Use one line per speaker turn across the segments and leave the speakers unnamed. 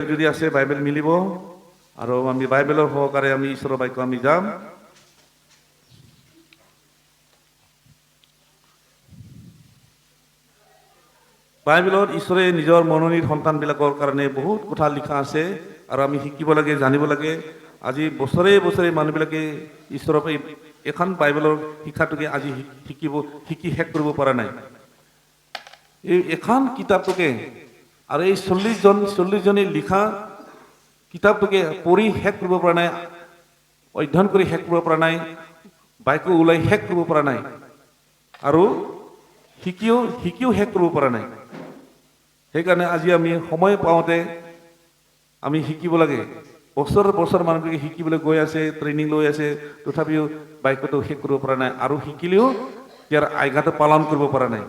যদি আছে বাইবেল মিলিব আৰু আমি বাইবেলৰ সহকাৰে আমি ঈশ্বৰৰ বাক্য আমি যাম। বাইবেলত ঈশ্বৰে নিজৰ মনোনীত সন্তানবিলাকৰ কাৰণে বহুত কথা লিখা আছে আৰু আমি শিকিব লাগে, জানিব লাগে। আজি বছৰে বছৰে মানুহবিলাকে ঈশ্বৰৰ এখন বাইবেলৰ শিক্ষাটোকে আজি শিকি শেষ কৰিব পৰা নাই। এই এখন কিতাপটোকে আৰু এই 40জনে লিখা কিতাপটোকে পঢ়ি শেষ কৰিব পৰা নাই, অধ্যয়ন কৰি শেষ কৰিব পৰা নাই, বাক্য ওলাই শেষ কৰিব পৰা নাই আৰু শিকিও শেষ কৰিব পৰা নাই। সেইকাৰণে আজি আমি সময় পাওঁতে আমি শিকিব লাগে। বছৰ বছৰ মানুহবিলাকে শিকিবলৈ গৈ আছে, ট্ৰেইনিং লৈ আছে, তথাপিও বাক্যটো শেষ কৰিব পৰা নাই আৰু শিকিলেও ইয়াৰ আজ্ঞাটো পালন কৰিব পৰা নাই,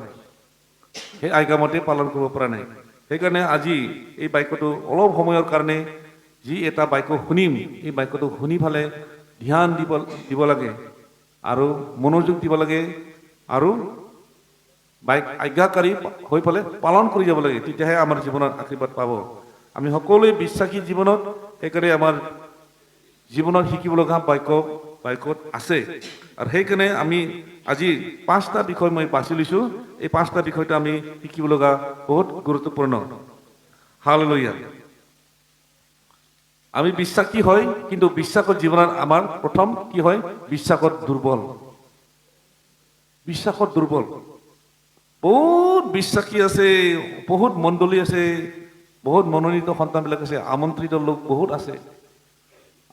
সেই আজ্ঞামতে পালন কৰিব পৰা নাই। সেইকাৰণে আজি এই বাক্যটো অলপ সময়ৰ কাৰণে যি এটা বাক্য শুনিম, এই বাক্যটো শুনি ফালে ধ্যান দিব লাগে আৰু মনোযোগ দিব লাগে আৰু আজ্ঞাকাৰী হৈ পেলাই পালন কৰি যাব লাগে, তেতিয়াহে আমাৰ জীৱনত আশীৰ্বাদ পাব। আমি সকলোৱে বিশ্বাসী জীৱনত, সেইকাৰণে আমাৰ জীৱনত শিকিব লগা বাক্যত আছে। আৰু সেইকাৰণে আমি আজি 5টা বিষয় মই বাছি লৈছোঁ। এই 5টা বিষয়টো আমি শিকিব লগা বহুত গুৰুত্বপূৰ্ণ। হালেলুয়া। আমি বিশ্বাসী হয়, কিন্তু বিশ্বাসৰ জীৱনত আমাৰ প্ৰথম কি হয়? বিশ্বাসত দুৰ্বল। বহুত বিশ্বাসী আছে, বহুত মণ্ডলী আছে, বহুত মনোনীত সন্তানবিলাক আছে, আমন্ত্ৰিত লোক বহুত আছে,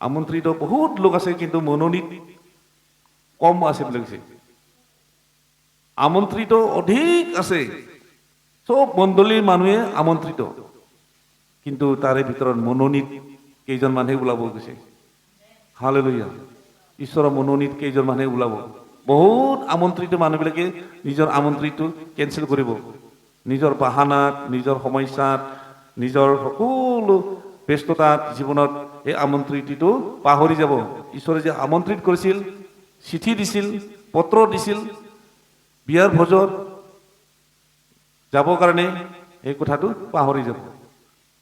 আমন্ত্ৰিত বহুত লোক আছে, কিন্তু মনোনীত কম আছে বুলি কৈছে। আমন্ত্ৰিত অধিক আছে, চব মণ্ডলীৰ মানুহে আমন্ত্ৰিত, কিন্তু তাৰে ভিতৰত মনোনীত কেইজন মানুহে ওলাব গৈছে। হালেলুয়া। ঈশ্বৰৰ মনোনীত কেইজন মানুহে ওলাব। বহুত আমন্ত্ৰিত মানুহবিলাকে নিজৰ আমন্ত্ৰিতটো কেঞ্চেল কৰিব, নিজৰ বাহানাত, নিজৰ সমস্যাত, নিজৰ সকলো ব্যস্ততাত জীৱনত এই আমন্ত্ৰিতটো পাহৰি যাব। ঈশ্বৰে যে আমন্ত্ৰিত কৰিছিল, চিঠি দিছিল, পত্ৰ দিছিল, বিয়াৰ ভোজত যাবৰ কাৰণে, এই কথাটো পাহৰি যাব।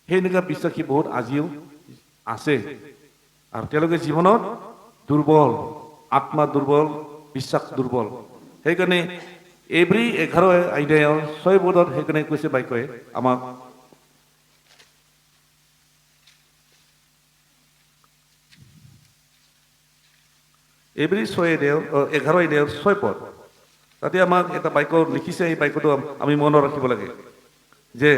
সেইনেকুৱা বিশ্বাসী বহুত আজিও আছে আৰু তেওঁলোকে জীৱনত দুৰ্বল, আত্মা দুৰ্বল, বিশ্বাস দুৰ্বল। সেইকাৰণে এভৰি 11 অধ্যায়ৰ 6 পদত সেইকাৰণে কৈছে বাক্যই আমাক, এভৰি 11 অধ্যায়ৰ 6 পদ, তাতে আমাক এটা বাক্য লিখিছে। এই বাক্যটো আমি মনত ৰাখিব লাগে যে,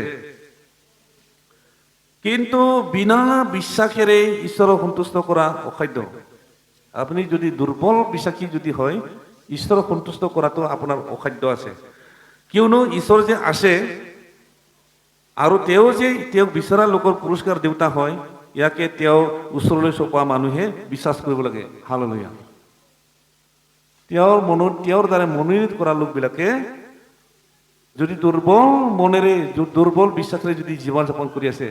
কিন্তু বিনা বিশ্বাসেৰে ঈশ্বৰক সন্তুষ্ট কৰা অসাধ্য। আপুনি যদি দুৰ্বল বিশ্বাসী যদি হয়, ঈশ্বৰক সন্তুষ্ট কৰাটো আপোনাৰ অসাধ্য আছে। কিয়নো ঈশ্বৰ যে আছে আৰু তেওঁক বিচৰা লোকৰ পুৰস্কাৰ দেউতা হয়, ইয়াকে তেওঁ ওচৰলৈ চপোৱা মানুহে বিশ্বাস কৰিব লাগে। হালেলুয়া। তেওঁৰ দ্বাৰা মনোনীত কৰা লোকবিলাকে যদি দুৰ্বল মনেৰে, দুৰ্বল বিশ্বাসেৰে যদি জীৱন যাপন কৰি আছে,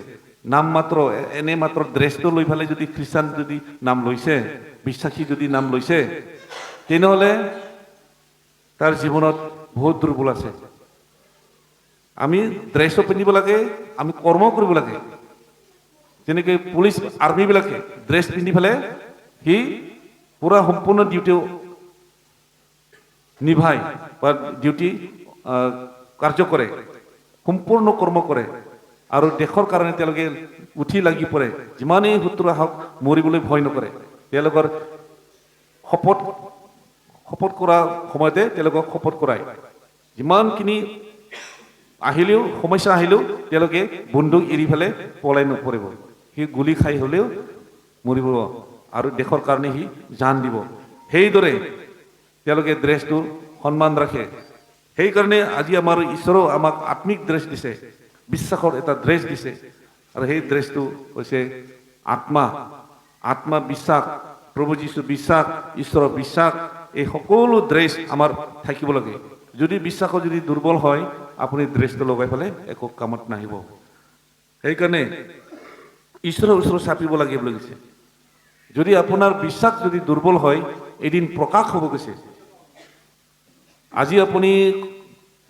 নাম মাত্ৰ এনে মাত্ৰ ড্ৰেছটো লৈ পেলাই যদি খ্ৰীষ্টান যদি নাম লৈছে, বিশ্বাসী যদি নাম লৈছে, তেনেহ'লে তাৰ জীৱনত বহুত দুৰ্বল আছে। আমি ড্ৰেছও পিন্ধিব লাগে, আমি কৰ্ম কৰিব লাগে। যেনেকৈ পুলিচ আৰ্মিবিলাকে ড্ৰেছ পিন্ধি পেলাই সি পুৰা সম্পূৰ্ণ ডিউটি নিভাই বা ডিউটি কাৰ্য কৰে, সম্পূৰ্ণ কৰ্ম কৰে আৰু দেশৰ কাৰণে তেওঁলোকে উঠি লাগি পৰে। যিমানেই শত্ৰু আহক মৰিবলৈ ভয় নকৰে। তেওঁলোকৰ শপত কৰা সময়তে তেওঁলোকক শপত কৰায়, যিমানখিনি আহিলেও, সমস্যা আহিলেও তেওঁলোকে বন্দুক এৰি পেলাই পলাই নপৰিব। সি গুলি খাই হ'লেও মৰিব আৰু দেশৰ কাৰণে সি জান দিব। সেইদৰে তেওঁলোকে ড্ৰেছটো সন্মান ৰাখে। সেইকাৰণে আজি আমাৰ ঈশ্বৰেও আমাক আত্মিক ড্ৰেছ দিছে, বিশ্বাসৰ এটা ড্ৰেছ দিছে, আৰু সেই ড্ৰেছটো হৈছে আত্মা বিশ্বাস, প্ৰভু যীশু বিশ্বাস, ঈশ্বৰৰ বিশ্বাস। এই সকলো ড্ৰেছ আমাৰ থাকিব লাগে। যদি বিশ্বাসত যদি দুৰ্বল হয়, আপুনি ড্ৰেছটো লগাই পেলাই একো কামত নাহিব। সেইকাৰণে ঈশ্বৰৰ ওচৰত চাপিব লাগে বুলি কৈছে। যদি আপোনাৰ বিশ্বাস যদি দুৰ্বল হয়, এদিন প্ৰকাশ হ'ব গৈছে। আজি আপুনি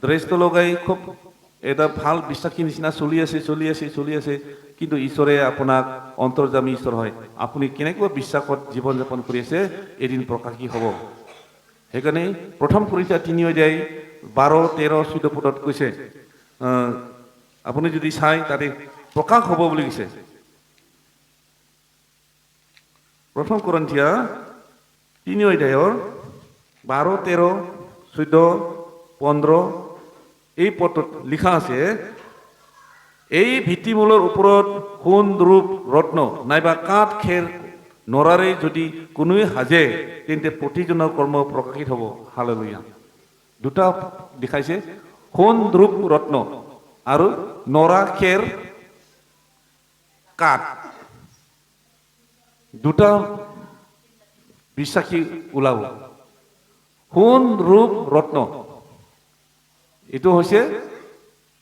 ড্ৰেছটো লগাই খুব এটা ভাল বিশ্বাসী নিচিনা চলি আছে কিন্তু ঈশ্বৰে আপোনাক অন্তৰ্যামী ঈশ্বৰ হয় আপুনি কেনেকুৱা বিশ্বাসত জীৱন যাপন কৰি আছে এদিন প্ৰকাশী হ'ব সেইকাৰণে প্ৰথম কৰিন্থিয়া 3 অধ্যায় 12 13 14 পদত কৈছে আপুনি যদি চাই তাতে প্ৰকাশ হ'ব বুলি কৈছে প্ৰথম কৰিন্থিয়া 3 অধ্যায়ৰ 12 13 14 15 এই পদত লিখা আছে এই ভিত্তিমূলৰ ওপৰত সোণ ৰূপ ৰত্ন নাইবা কাঠ খেৰ নৰাৰে যদি কোনোৱে সাজে তেন্তে প্ৰতিজনৰ কৰ্ম প্ৰকাশিত হ'ব হালেলুয়া দুটা দেখাইছে সোণ ৰূপ ৰত্ন আৰু নৰা খেৰ কাঠ দুটা বিশ্বাসী ওলাব সোণ ৰূপ ৰত্ন এইটো হৈছে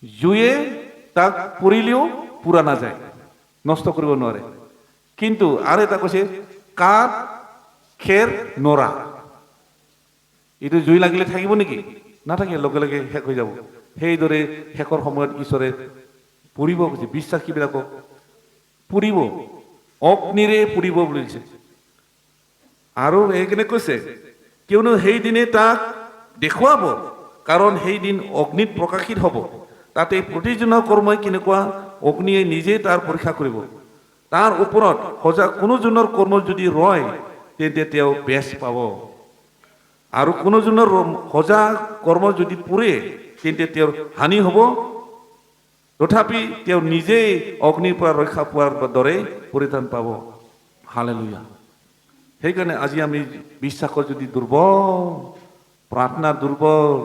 জুয়ে তাক পুৰিলেও পুৰা নাযায় নষ্ট কৰিব নোৱাৰে কিন্তু আৰু এটা কৈছে কাঠ খেৰ নৰা এইটো জুই লাগিলে থাকিব নেকি নাথাকে লগে লগে শেষ হৈ যাব সেইদৰে শেষৰ সময়ত ঈশ্বৰে পুৰিব কৈছে বিশ্বাসীবিলাকক পুৰিব অগ্নিৰে পুৰিব বুলি কৈছে আৰু এইকাৰণে কৈছে কিয়নো সেইদিনে তাক দেখুৱাব কাৰণ সেইদিন অগ্নিত প্ৰকাশিত হ'ব তাতে প্ৰতিজনৰ কৰ্মই কেনেকুৱা অগ্নিয়ে নিজে তাৰ পৰীক্ষা কৰিব তাৰ ওপৰত সজা কোনোজনৰ কৰ্ম যদি ৰয় তেন্তে তেওঁ বেচ পাব আৰু কোনোজনৰ সজা কৰ্ম যদি পুৰে তেন্তে তেওঁৰ হানি হ'ব তথাপি তেওঁ নিজেই অগ্নিৰ পৰা ৰক্ষা পোৱাৰ দৰে পৰিত্ৰাণ পাব হালেলুয়া সেইকাৰণে আজি আমি বিশ্বাসত যদি দুৰ্বল প্ৰাৰ্থনা দুৰ্বল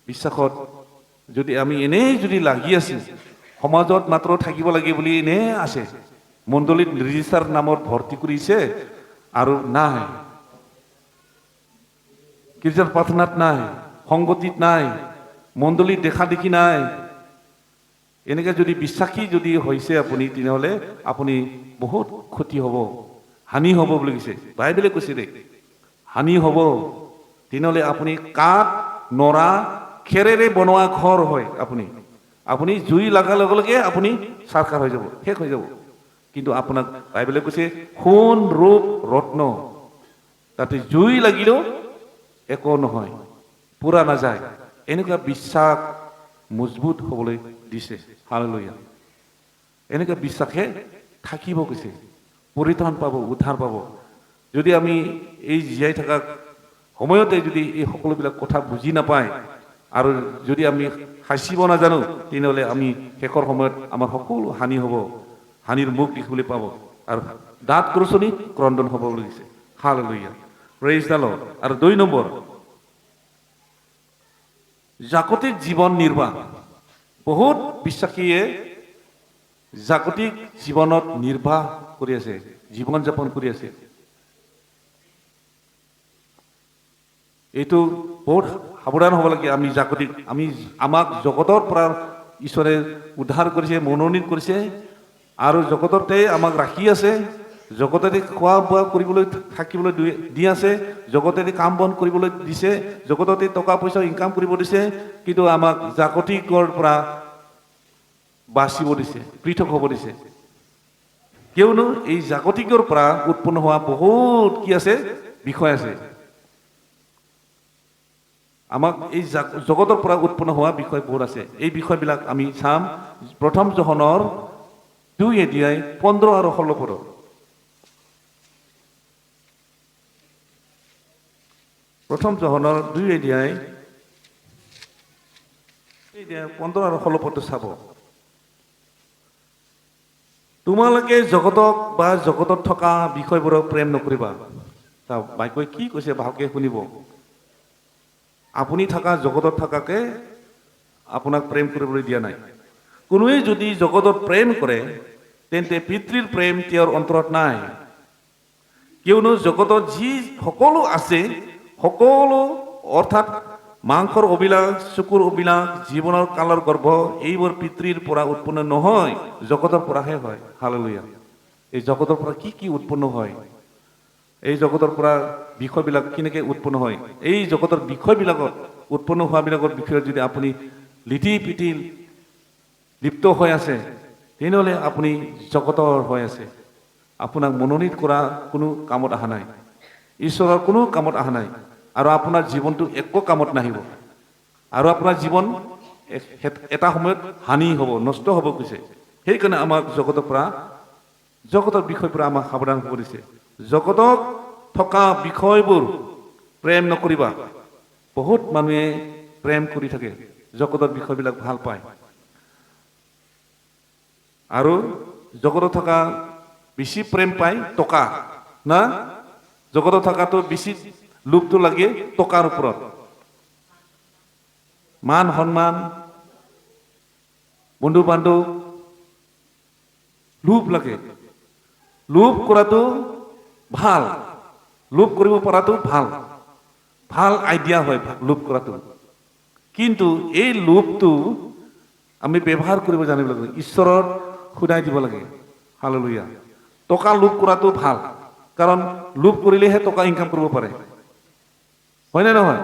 বিশ্বাসত যদি আমি এনেই যদি লাগি আছো সমাজত মাত্ৰ থাকিব লাগে বুলি এনে আছে মণ্ডলীত ৰেজিষ্টাৰ নামত ভৰ্তি কৰিছে আৰু নাই গীৰ্জাৰ প্ৰাৰ্থনাত নাই সংগতিত নাই মণ্ডলীত দেখা দেখি নাই এনেকৈ যদি বিশ্বাসী যদি হৈছে আপুনি তেনেহ'লে আপুনি বহুত ক্ষতি হ'ব হানি হ'ব বুলি কৈছে বাইবেলে কৈছে দে হানি হ'ব তেনেহ'লে আপুনি কাঠ নৰা খেৰেৰে বনোৱা ঘৰ হয় আপুনি জুই লগাৰ লগে লগে আপুনি চাৰখাৰ হৈ যাব শেষ হৈ যাব কিন্তু আপোনাক বাইবেলে কৈছে সোণ ৰূপ ৰত্ন তাতে জুই লাগিলেও একো নহয় পুৰা নাযায় এনেকুৱা বিশ্বাস মজবুত হ'বলৈ দিছে হালেলুয়া এনেকুৱা বিশ্বাসে থাকিব কৈছে পৰিত্ৰাণ পাব উদ্ধাৰ পাব যদি আমি এই জীয়াই থকা সময়তে যদি এই সকলোবিলাক কথা বুজি নাপায় আৰু যদি আমি সাঁচিব নাজানো তেনেহ'লে আমি শেষৰ সময়ত আমাৰ সকলো হানি হ'ব হানিৰ মুখ দেখিবলৈ পাব আৰু দাঁত ক্ৰচনি ক্ৰন্দন হ'ব বুলি কৈছে হালেলুয়া প্ৰেইজ দ্য লৰ্ড আৰু 2 নম্বৰ জাগতিক জীৱন নিৰ্বাহ বহুত বিশ্বাসীয়ে জাগতিক জীৱনত নিৰ্বাহ কৰি আছে জীৱন যাপন কৰি আছে এইটো বহুত সাৱধান হ'ব লাগে আমি আমাক জগতৰ পৰা ঈশ্বৰে উদ্ধাৰ কৰিছে মনোনীত কৰিছে আৰু জগততে আমাক ৰাখি আছে জগততে খোৱা বোৱা কৰিবলৈ থাকিবলৈ দি আছে জগততে কাম বন কৰিবলৈ দিছে জগততে টকা পইচা ইনকাম কৰিব দিছে কিন্তু আমাক জাগতিকৰ পৰা বাচিব দিছে পৃথক হ'ব দিছে কিয়নো এই জাগতিকৰ পৰা উৎপন্ন হোৱা বহুত কি আছে বিষয় আছে আমাক এই জগতৰ পৰা উৎপন্ন হোৱা বিষয় বহুত আছে এই বিষয়বিলাক আমি চাম প্ৰথম যোহনৰ 2 অধ্যায় 15 আৰু 16 পদ প্ৰথম যোহনৰ 2 অধ্যায় 15 আৰু 16 পদ চাব তোমালোকে জগতক বা জগতত থকা বিষয়বোৰক প্ৰেম নকৰিবা বাইকই কি কৈছে ভালকে শুনিব আপুনি থকা জগতত থাকাকে আপোনাক প্ৰেম কৰিবলৈ দিয়া নাই কোনোৱে যদি জগতত প্ৰেম কৰে তেন্তে পিতৃৰ প্ৰেম তেওঁৰ অন্তৰত নাই কিয়নো জগতত যি সকলো আছে সকলো অৰ্থাৎ মাংসৰ অভিলাষ চকুৰ অভিলাষ জীৱনৰ কালৰ গৰ্ভ এইবোৰ পিতৃৰ পৰা উৎপন্ন নহয় জগতৰ পৰাহে হয় হালেলুয়া এই জগতৰ পৰা কি উৎপন্ন হয় এই জগতৰ পৰা বিষয়বিলাক কেনেকৈ উৎপন্ন হয় এই জগতৰ বিষয়বিলাকত উৎপন্ন হোৱাবিলাকৰ বিষয়ে যদি আপুনি লিটি পিটি লিপ্ত হৈ আছে তেনেহ'লে আপুনি জগতৰ হৈ আছে আপোনাক মনোনীত কৰা কোনো কামত অহা নাই ঈশ্বৰৰ কোনো কামত অহা নাই আৰু আপোনাৰ জীৱনটো একো কামত নাহিব আৰু আপোনাৰ জীৱন এটা সময়ত হানি হ'ব নষ্ট হ'ব কৈছে সেইকাৰণে আমাক জগতৰ বিষয়ৰ পৰা আমাক সাৱধান কৰিছে জগতত থকা বিষয়বোৰ প্ৰেম নকৰিবা বহুত মানুহে প্ৰেম কৰি থাকে জগতৰ বিষয়বিলাক ভাল পায় আৰু জগতত থকা বেছি প্ৰেম পায় টকা না জগতত থকাটো বেছি লোভটো লাগে টকাৰ ওপৰত মান সন্মান বন্ধু বান্ধৱ লোভ লাগে লোভ কৰাটো ভাল লোভ কৰিব পৰাটো ভাল আইডিয়া হয় লোভ কৰাটো কিন্তু এই লোভটো আমি ব্যৱহাৰ কৰিব জানিব লাগে ঈশ্বৰৰ শুনাই দিব লাগে হালেলুয়া টকা লোভ কৰাটো ভাল কাৰণ লোভ কৰিলেহে টকা ইনকাম কৰিব পাৰে হয়নে নহয়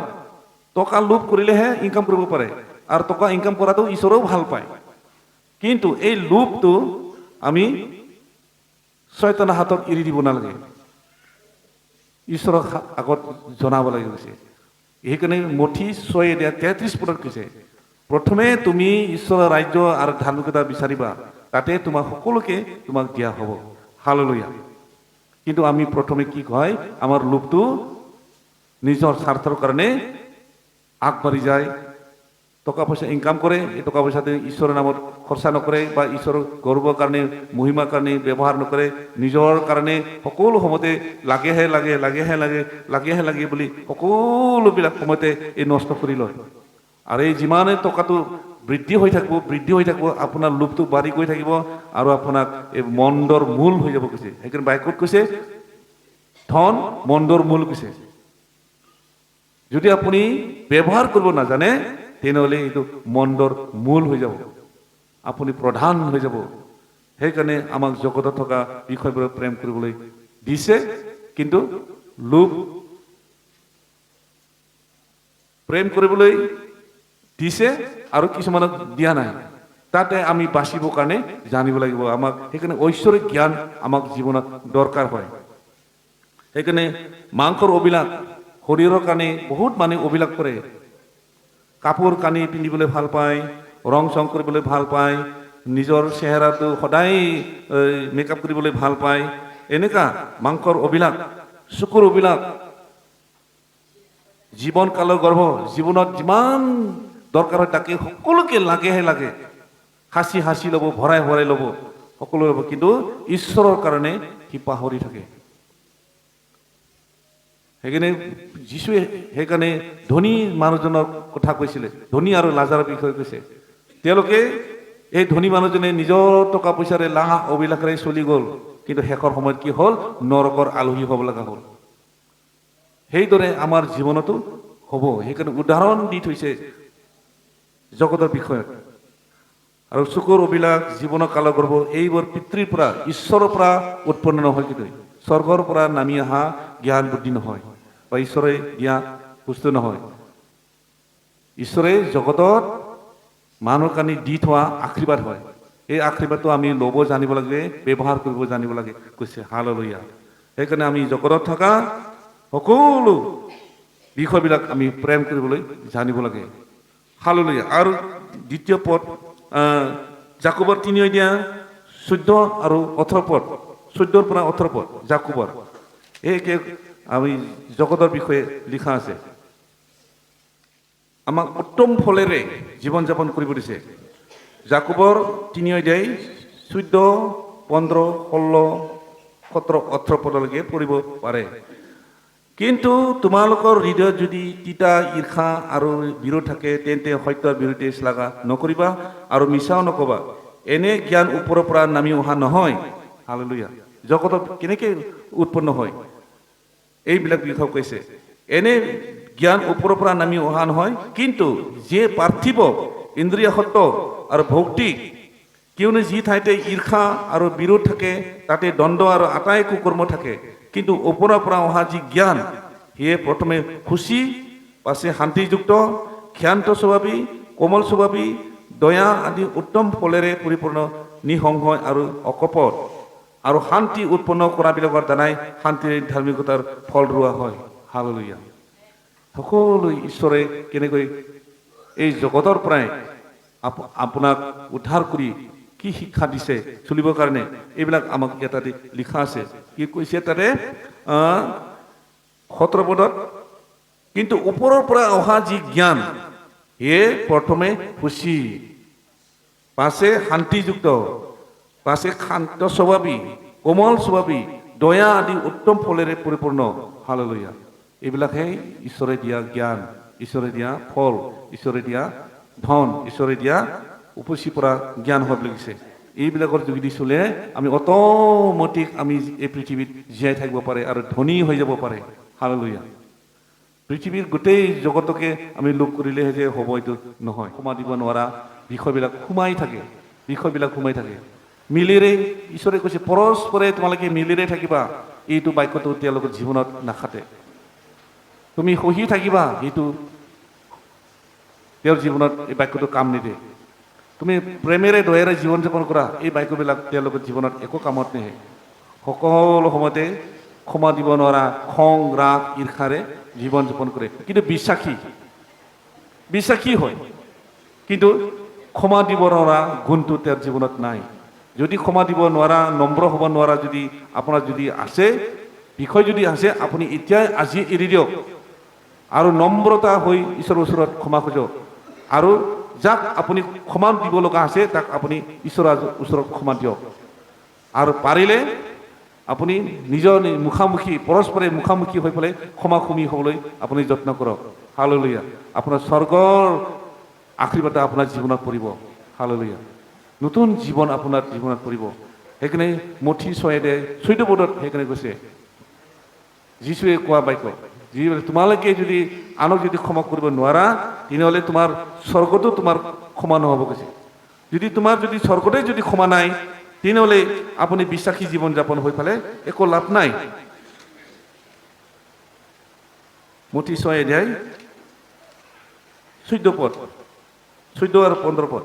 টকা লোভ কৰিলেহে ইনকাম কৰিব পাৰে আৰু টকা ইনকাম কৰাটো ঈশ্বৰেও ভাল পায় কিন্তু এই লোভটো আমি শয়তানৰ হাতত এৰি দিব নালাগে ঈশ্বৰক আগত জনাব লাগে কৈছে সেইকাৰণে মঠি 6:33 কৈছে প্ৰথমে তুমি ঈশ্বৰৰ ৰাজ্য আৰু ধাৰ্মিকতা বিচাৰিবা তাতে তোমাক সকলোকে তোমাক দিয়া হ'ব হালেলুয়া কিন্তু আমি প্ৰথমে কি কয় আমাৰ লোভটো নিজৰ স্বাৰ্থৰ কাৰণে আগবাঢ়ি যায় টকা পইচা ইনকাম কৰে এই টকা পইচাতে ঈশ্বৰৰ নামত খৰচা নকৰে বা ঈশ্বৰৰ গৌৰৱৰ কাৰণে মহিমাৰ কাৰণে ব্যৱহাৰ নকৰে নিজৰ কাৰণে সকলো সময়তে লাগেহে বুলি সকলোবিলাক সময়তে এই নষ্ট কৰি লয় আৰু এই যিমানে টকাটো বৃদ্ধি হৈ থাকিব আপোনাৰ লোভটো বাঢ়ি গৈ থাকিব আৰু আপোনাক এই মন্দৰ মূল হৈ যাব কৈছে সেইকাৰণে বাইকত কৈছে ধন মন্দৰ মূল কৈছে যদি আপুনি ব্যৱহাৰ কৰিব নাজানে তেনেহ'লে এইটো মন্দৰ মূল হৈ যাব আপুনি প্ৰধান হৈ যাব সেইকাৰণে আমাক জগতত থকা বিষয়বোৰ প্ৰেম কৰিবলৈ দিছে কিন্তু লোভ প্ৰেম কৰিবলৈ দিছে আৰু কিছুমানক দিয়া নাই তাতে আমি বাচিবৰ কাৰণে জানিব লাগিব আমাক সেইকাৰণে ঐশ্বৰিক জ্ঞান আমাক জীৱনত দৰকাৰ হয় সেইকাৰণে মাংসৰ অভিলাষ শৰীৰৰ কাৰণে বহুত মানুহে অভিলাষ কৰে কাপোৰ কানি পিন্ধিবলৈ ভাল পায় ৰং চং কৰিবলৈ ভাল পায় নিজৰ চেহেৰাটো সদায় মেকআপ কৰিবলৈ ভাল পায় এনেকা মাংসৰ অভিলাষ চকুৰ অভিলাষ জীৱন কালৰ গৰ্ভ জীৱনত যিমান দৰকাৰ হয় তাকে সকলোকে লাগে হাসি ল'ব ভৰাই ল'ব সকলো ল'ব কিন্তু ঈশ্বৰৰ কাৰণে সি পাহৰি থাকে সেইকাৰণে ধনী মানুহজনৰ কথা কৈছিলে ধনী আৰু লাজাৰৰ বিষয়ে কৈছে তেওঁলোকে এই ধনী মানুহজনে নিজৰ টকা পইচাৰে লাহ অভিলাষেৰে চলি গ'ল কিন্তু শেষৰ সময়ত কি হ'ল নৰকৰ আলহী হ'ব লগা হ'ল সেইদৰে আমাৰ জীৱনতো হ'ব সেইকাৰণে উদাহৰণ দি থৈছে জগতৰ বিষয়ত আৰু চকুৰ অভিলাষ জীৱনৰ কালৰ গৰ্ভ এইবোৰ পিতৃৰ পৰা ঈশ্বৰৰ পৰা উৎপন্ন নহয় কিন্তু স্বৰ্গৰ পৰা নামি অহা জ্ঞান বুদ্ধি নহয় বা ঈশ্বৰে দিয়া বস্তু নহয় ঈশ্বৰে জগতত মানুহৰ কাৰণে দি থোৱা আশীৰ্বাদ হয় এই আশীৰ্বাদটো আমি ল'ব জানিব লাগে ব্যৱহাৰ কৰিব জানিব লাগে কৈছে হালেলুয়া সেইকাৰণে আমি জগতত থকা সকলো বিষয়বিলাক আমি প্ৰেম কৰিবলৈ জানিব লাগে হালেলুয়া আৰু দ্বিতীয় পদ জাকবৰ 3:14 আৰু 18 পদ 14 পৰা 18 পদ জাকবৰ এই আমি জগতৰ বিষয়ে লিখা আছে আমাক উত্তম ফলেৰে জীৱন যাপন কৰিব দিছে জাকবৰ 3:14 15 16 17 18 পদলৈকে পঢ়িব পাৰে কিন্তু তোমালোকৰ হৃদয়ত যদি তিতা ঈৰ্ষা আৰু বিৰোধ থাকে তেন্তে সত্যৰ বিৰুদ্ধে শ্লাঘা নকৰিবা আৰু মিছাও নকবা এনে জ্ঞান ওপৰৰ পৰা নামি অহা নহয় হালেলুয়া জগতত কেনেকৈ উৎপন্ন হয় এইবিলাক বিষয় কৈছে এনে জ্ঞান ওপৰৰ পৰা নামি অহা নহয় কিন্তু যে পাৰ্থিৱ ইন্দ্ৰিয় সত্য আৰু ভৌতিক কিয়নো যি ঠাইতে ঈৰ্ষা আৰু বিৰোধ থাকে তাতে দ্বন্দ্ব আৰু আটাই কুকৰ্ম থাকে কিন্তু ওপৰৰ পৰা অহা যি জ্ঞান সিয়ে প্ৰথমে খুচি পাছে শান্তিযুক্ত ক্ষান্ত স্বভাৱী কোমল স্বভাৱী দয়া আদি উত্তম ফলেৰে পৰিপূৰ্ণ নিঃসংশয় আৰু অকপট আৰু শান্তি উৎপন্ন কৰাবিলাকৰ দ্বাৰাই শান্তিৰ ধাৰ্মিকতাৰ ফল ৰোৱা হয়। হালেলুয়া। সকলো ঈশ্বৰে কেনেকৈ এই জগতৰ পৰাই আপোনাক উদ্ধাৰ কৰি কি শিক্ষা দিছে চলিবৰ কাৰণে, এইবিলাক আমাক ইয়াতে লিখা আছে। কি কৈছে তাতে 17 পদত, কিন্তু ওপৰৰ পৰা অহা যি জ্ঞান এয়ে প্ৰথমে খুচি, পাছে শান্তিযুক্ত, পাছে শান্ত স্বভাৱী, কোমল স্বভাৱী, দয়া আদি উত্তম ফলেৰে পৰিপূৰ্ণ। হালেলুয়া। এইবিলাকহে ঈশ্বৰে দিয়া জ্ঞান, ঈশ্বৰে দিয়া ফল, ঈশ্বৰে দিয়া ধন, ঈশ্বৰে দিয়া উপচি পৰা জ্ঞান হ'ব লাগিছে। এইবিলাকৰ যোগেদি চলে আমি অট'মেটিক আমি এই পৃথিৱীত জীয়াই থাকিব পাৰে আৰু ধনী হৈ যাব পাৰে। হালেলুয়া। পৃথিৱীৰ গোটেই জগতকে আমি লোক কৰিলেহে যে হ'ব এইটো নহয়। ক্ষমা দিব নোৱাৰা বিষয়বিলাক সোমাই থাকে, বিষয়বিলাক সোমাই থাকে। মিলিৰে ঈশ্বৰে কৈছে পৰস্পৰে তোমালোকে মিলিৰে থাকিবা, এইটো বাক্যটো তেওঁলোকৰ জীৱনত নাখাতে। তুমি সহি থাকিবা, এইটো তেওঁৰ জীৱনত এই বাক্যটো কাম নিদিয়ে। তুমি প্ৰেমেৰে দয়াৰে জীৱন যাপন কৰা, এই বাক্যবিলাক তেওঁলোকৰ জীৱনত একো কামত নাহে। সকলো সময়তে ক্ষমা দিব নোৱাৰা খং ৰাগ ঈৰ্ষাৰে জীৱন যাপন কৰে, কিন্তু বিশ্বাসী হয়, কিন্তু ক্ষমা দিব নোৱাৰা গুণটো তেওঁৰ জীৱনত নাই। যদি ক্ষমা দিব নোৱাৰা, নম্ৰ হ'ব নোৱাৰা যদি আপোনাৰ যদি আছে, বিষয় যদি আছে, আপুনি এতিয়াই আজি এৰি দিয়ক আৰু নম্ৰতা হৈ ঈশ্বৰৰ ওচৰত ক্ষমা খোজক। আৰু যাক আপুনি ক্ষমা দিব লগা আছে তাক আপুনি ঈশ্বৰৰ ওচৰত ক্ষমা দিয়ক। আৰু পাৰিলে আপুনি নিজৰ মুখামুখি পৰস্পৰে মুখামুখি হৈ পেলাই ক্ষমাখুমি হ'বলৈ আপুনি যত্ন কৰক। হালেলুয়া। আপোনাৰ স্বৰ্গৰ আশীৰ্বাদ আপোনাৰ জীৱনত পৰিব। হালেলুয়া। নতুন জীৱন আপোনাৰ জীৱনত পৰিব। সেইকাৰণে মঠি 14 পদত সেইকাৰণে কৈছে, যীশুৱে কোৱা বাক্য, যি তোমালোকে যদি আনক যদি ক্ষমা কৰিব নোৱাৰা, তেনেহ'লে তোমাৰ স্বৰ্গতো তোমাৰ ক্ষমা নহ'ব কৈছে। যদি তোমাৰ যদি স্বৰ্গতে যদি ক্ষমা নাই, তেনেহ'লে আপুনি বিশ্বাসী জীৱন যাপন হৈ পেলাই একো লাভ নাই। মঠি 6 অধ্যায় 14 পদ, 14 আৰু 15 পদ।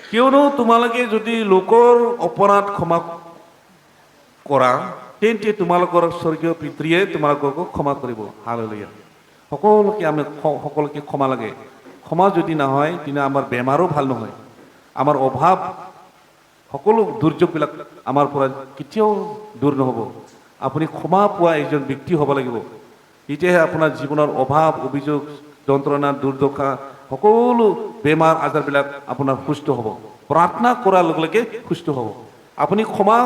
কিয়নো তোমালোকে যদি লোকৰ অপৰাধ ক্ষমা কৰা, তেন্তে তোমালোকৰ স্বৰ্গীয় পিতৃয়ে তোমালোককো ক্ষমা কৰিব। হালেলুয়া। সকলোকে ক্ষমা লাগে। ক্ষমা যদি নহয়, তেনে আমাৰ বেমাৰো ভাল নহয়, আমাৰ অভাৱ সকলো দুৰ্যোগবিলাক আমাৰ পৰা কেতিয়াও দূৰ নহ'ব। আপুনি ক্ষমা পোৱা এজন ব্যক্তি হ'ব লাগিব, তেতিয়াহে আপোনাৰ জীৱনৰ অভাৱ অভিযোগ যন্ত্ৰণা দুৰ্দশা সকলো বেমাৰ আজাৰবিলাক আপোনাৰ সুস্থ হ'ব। প্ৰাৰ্থনা কৰাৰ লগে লগে সুস্থ হ'ব। আপুনি ক্ষমা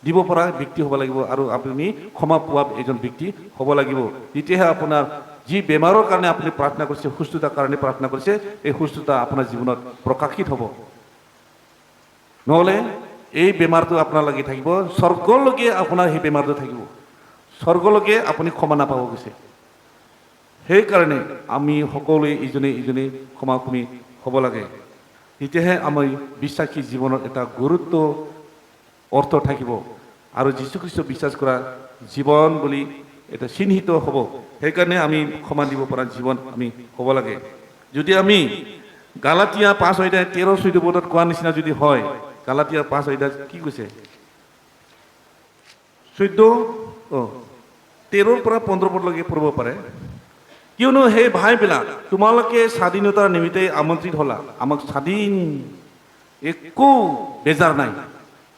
দিব পৰা ব্যক্তি হ'ব লাগিব আৰু আপুনি ক্ষমা পোৱা এজন ব্যক্তি হ'ব লাগিব। তেতিয়াহে আপোনাৰ যি বেমাৰৰ কাৰণে আপুনি প্ৰাৰ্থনা কৰিছে, সুস্থতাৰ কাৰণে প্ৰাৰ্থনা কৰিছে, এই সুস্থতা আপোনাৰ জীৱনত প্ৰকাশিত হ'ব। নহ'লে এই বেমাৰটো আপোনাৰ লাগি থাকিব, স্বৰ্গলৈকে আপোনাৰ সেই বেমাৰটো থাকিব, স্বৰ্গলৈকে আপুনি ক্ষমা নাপাব গৈছে। সেইকাৰণে আমি সকলোৱে ইজনে ক্ষমাখুমি হ'ব লাগে। তেতিয়াহে আমি বিশ্বাসী জীৱনত এটা গুৰুত্ব অৰ্থ থাকিব আৰু যীশুখ্ৰীষ্ট বিশ্বাস কৰা জীৱন বুলি এটা চিহ্নিত হ'ব। সেইকাৰণে আমি ক্ষমা দিব পৰা জীৱন আমি হ'ব লাগে। যদি আমি গালাতিয়া 5 অধ্যায় 13-14 পদত কোৱা নিচিনা যদি হয়, গালাতিয়া 5 অধ্যায় কি কৈছে, 13 পৰা 15 পদলৈকে পঢ়িব পাৰে। কিয়নো সেই ভাইবিলাক তোমালোকে স্বাধীনতাৰ নিমিত্তে আমন্ত্ৰিত হ'লা। আমাক স্বাধীন, একো বেজাৰ নাই,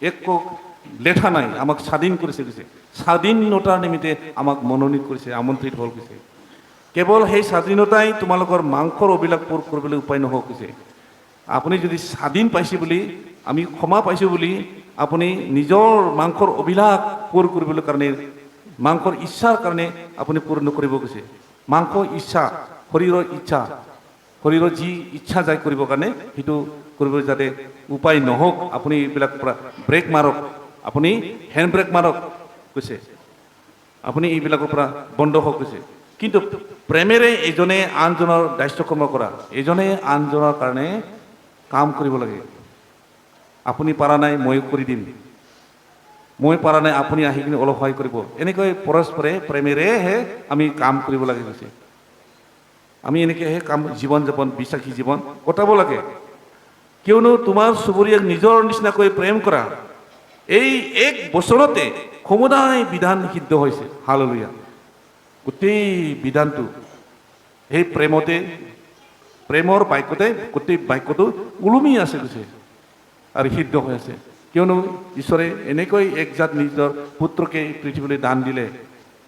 একো লেঠা নাই, আমাক স্বাধীন কৰিছে কৈছে। স্বাধীনতাৰ নিমিত্তে আমাক মনোনীত কৰিছে, আমন্ত্ৰিত হ'ল কৈছে। কেৱল সেই স্বাধীনতাই তোমালোকৰ মাংসৰ অভিলাষ পূৰ কৰিবলৈ উপায় নহওক কৈছে। আপুনি যদি স্বাধীন পাইছে বুলি, আমি ক্ষমা পাইছোঁ বুলি আপুনি নিজৰ মাংসৰ অভিলাষ পূৰ কৰিবলৈ কাৰণে, মাংসৰ ইচ্ছাৰ কাৰণে আপুনি পূৰ নকৰিব কৈছে। মাংস ইচ্ছা, শৰীৰৰ যি ইচ্ছা যায় কৰিবৰ কাৰণে, সেইটো কৰিব যাতে উপায় নহওক, আপুনি এইবিলাক পৰা ব্ৰেক মাৰক, আপুনি হেণ্ড ব্ৰেক মাৰক কৈছে। আপুনি এইবিলাকৰ পৰা বন্ধ হওক কৈছে। কিন্তু প্ৰেমেৰে এজনে আনজনৰ দায়িত্ব কৰ্ম কৰা, এজনে আনজনৰ কাৰণে কাম কৰিব লাগে। আপুনি পাৰা নাই, ময়ো কৰি দিম। মই পৰা নাই আপুনি আহি কিনে অলপ সহায় কৰিব এনেকৈ পৰস্পৰে প্ৰেমেৰেহে আমি কাম কৰিব লাগে কৈছে আমি এনেকৈহে কাম জীৱন যাপন বিশ্বাসী জীৱন কটাব লাগে কিয়নো তোমাৰ চুবুৰীয়াক নিজৰ নিচিনাকৈ প্ৰেম কৰা এই এক বছৰতে সমুদায় বিধান সিদ্ধ হৈছে হালেলুয়া গোটেই বিধানটো এই প্ৰেমতে প্ৰেমৰ বাক্যতে গোটেই বাক্যটো ওলমি আছে কৈছে আৰু সিদ্ধ হৈ আছে কিয়নো ঈশ্বৰে এনেকৈ একজাত নিজৰ পুত্ৰকে পৃথিৱীলৈ দান দিলে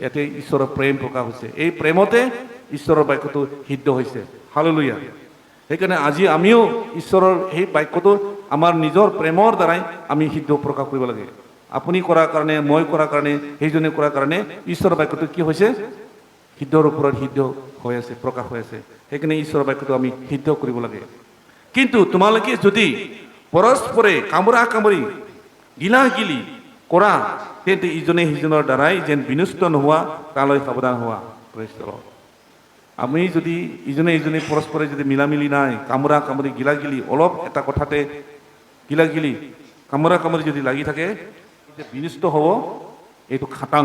ইয়াতে ঈশ্বৰৰ প্ৰেম প্ৰকাশ হৈছে এই প্ৰেমতে ঈশ্বৰৰ বাক্যটো সিদ্ধ হৈছে হালেলুয়া সেইকাৰণে আজি আমিও ঈশ্বৰৰ সেই বাক্যটো আমাৰ নিজৰ প্ৰেমৰ দ্বাৰাই আমি সিদ্ধ প্ৰকাশ কৰিব লাগে আপুনি কৰাৰ কাৰণে মই কৰাৰ কাৰণে সেইজনে কৰাৰ কাৰণে ঈশ্বৰৰ বাক্যটো কি হৈছে সিদ্ধৰ ওপৰত সিদ্ধ হৈ আছে প্ৰকাশ হৈ আছে সেইকাৰণে ঈশ্বৰৰ বাক্যটো আমি সিদ্ধ কৰিব লাগে কিন্তু তোমালোকে যদি পৰস্পৰে কামোৰা কামুৰি গিলা গিলি কৰা তেন্তে ইজনে সিজনৰ দ্বাৰাই যেন বিনষ্ট নোহোৱা তালৈ সাৱধান হোৱা আমি যদি ইজনে ইজনে পৰস্পৰে যদি মিলামিলি নাই কামোৰা কামুৰি গিলা গিলি অলপ এটা কথাতে গিলা গিলি কামোৰা কামুৰি যদি লাগি থাকে বিনষ্ট হ'ব এইটো খাটাং